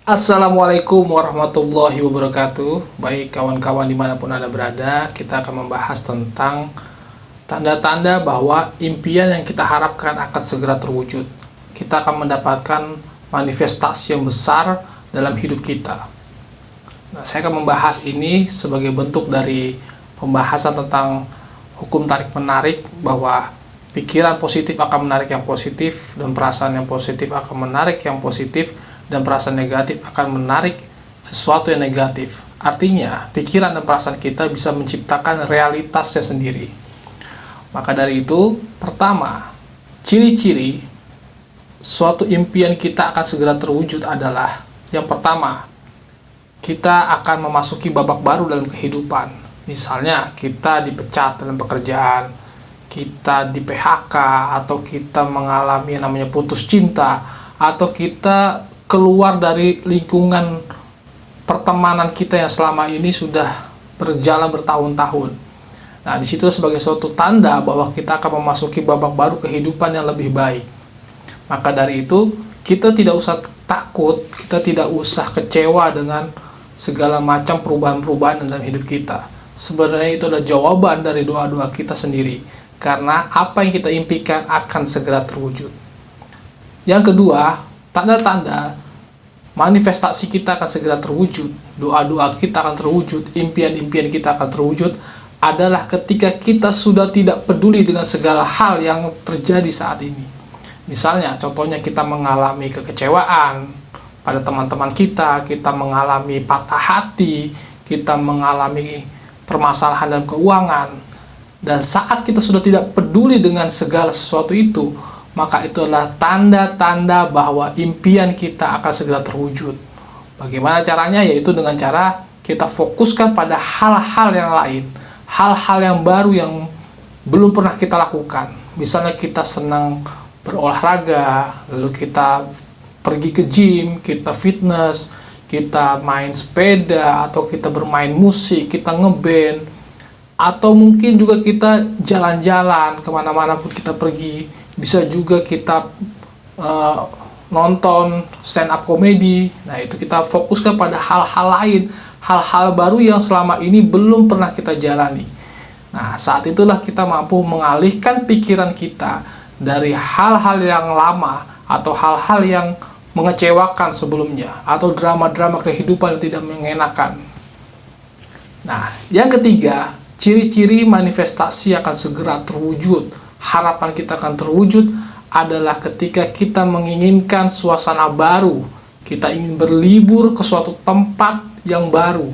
Assalamualaikum warahmatullahi wabarakatuh. Baik kawan-kawan dimanapun Anda berada, kita akan membahas tentang tanda-tanda bahwa impian yang kita harapkan akan segera terwujud. Kita akan mendapatkan manifestasi yang besar dalam hidup kita. Nah, saya akan membahas ini sebagai bentuk dari pembahasan tentang hukum tarik-menarik, bahwa pikiran positif akan menarik yang positif, dan perasaan yang positif akan menarik yang positif, dan perasaan negatif akan menarik sesuatu yang negatif. Artinya, pikiran dan perasaan kita bisa menciptakan realitasnya sendiri. Maka dari itu, pertama, ciri-ciri suatu impian kita akan segera terwujud adalah, yang pertama, kita akan memasuki babak baru dalam kehidupan. Misalnya, kita dipecat dalam pekerjaan, kita di PHK, atau kita mengalami yang namanya putus cinta, atau kita keluar dari lingkungan pertemanan kita yang selama ini sudah berjalan bertahun-tahun. Nah, disitu sebagai suatu tanda bahwa kita akan memasuki babak baru kehidupan yang lebih baik. Maka dari itu, kita tidak usah takut, kita tidak usah kecewa dengan segala macam perubahan-perubahan dalam hidup kita. Sebenarnya itu adalah jawaban dari doa-doa kita sendiri, karena apa yang kita impikan akan segera terwujud. Yang kedua, tanda-tanda manifestasi kita akan segera terwujud, doa-doa kita akan terwujud, impian-impian kita akan terwujud, adalah ketika kita sudah tidak peduli dengan segala hal yang terjadi saat ini. Misalnya, contohnya kita mengalami kekecewaan pada teman-teman kita mengalami patah hati, kita mengalami permasalahan dalam keuangan, dan saat kita sudah tidak peduli dengan segala sesuatu itu, maka itu adalah tanda-tanda bahwa impian kita akan segera terwujud. Bagaimana caranya? Yaitu dengan cara kita fokuskan pada hal-hal yang lain, hal-hal yang baru yang belum pernah kita lakukan. Misalnya kita senang berolahraga, lalu kita pergi ke gym, kita fitness, kita main sepeda, atau kita bermain musik, kita ngeband, atau mungkin juga kita jalan-jalan kemana-mana pun kita pergi. Bisa juga kita nonton stand up comedy. Nah, itu kita fokuskan pada hal-hal lain, hal-hal baru yang selama ini belum pernah kita jalani. Nah, saat itulah kita mampu mengalihkan pikiran kita dari hal-hal yang lama atau hal-hal yang mengecewakan sebelumnya, atau drama-drama kehidupan yang tidak mengenakan. Nah, yang ketiga, ciri-ciri manifestasi akan segera terwujud, harapan kita akan terwujud, adalah ketika kita menginginkan suasana baru, kita ingin berlibur ke suatu tempat yang baru.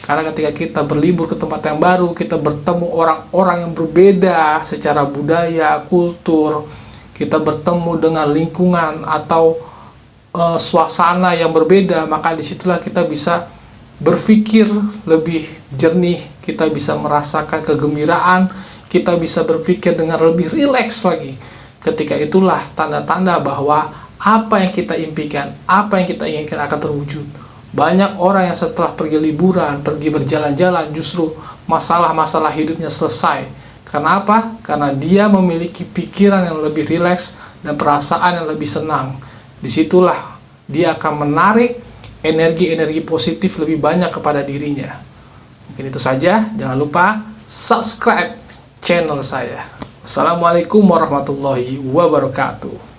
Karena ketika kita berlibur ke tempat yang baru, kita bertemu orang-orang yang berbeda secara budaya, kultur, kita bertemu dengan lingkungan atau suasana yang berbeda, maka disitulah kita bisa berpikir lebih jernih, kita bisa merasakan kegembiraan, kita bisa berpikir dengan lebih rileks lagi. Ketika itulah tanda-tanda bahwa apa yang kita impikan, apa yang kita inginkan akan terwujud. Banyak orang yang setelah pergi liburan, pergi berjalan-jalan, justru masalah-masalah hidupnya selesai. Kenapa? Karena dia memiliki pikiran yang lebih rileks dan perasaan yang lebih senang. Disitulah dia akan menarik energi-energi positif lebih banyak kepada dirinya. Mungkin itu saja. Jangan lupa subscribe channel saya. Assalamualaikum warahmatullahi wabarakatuh.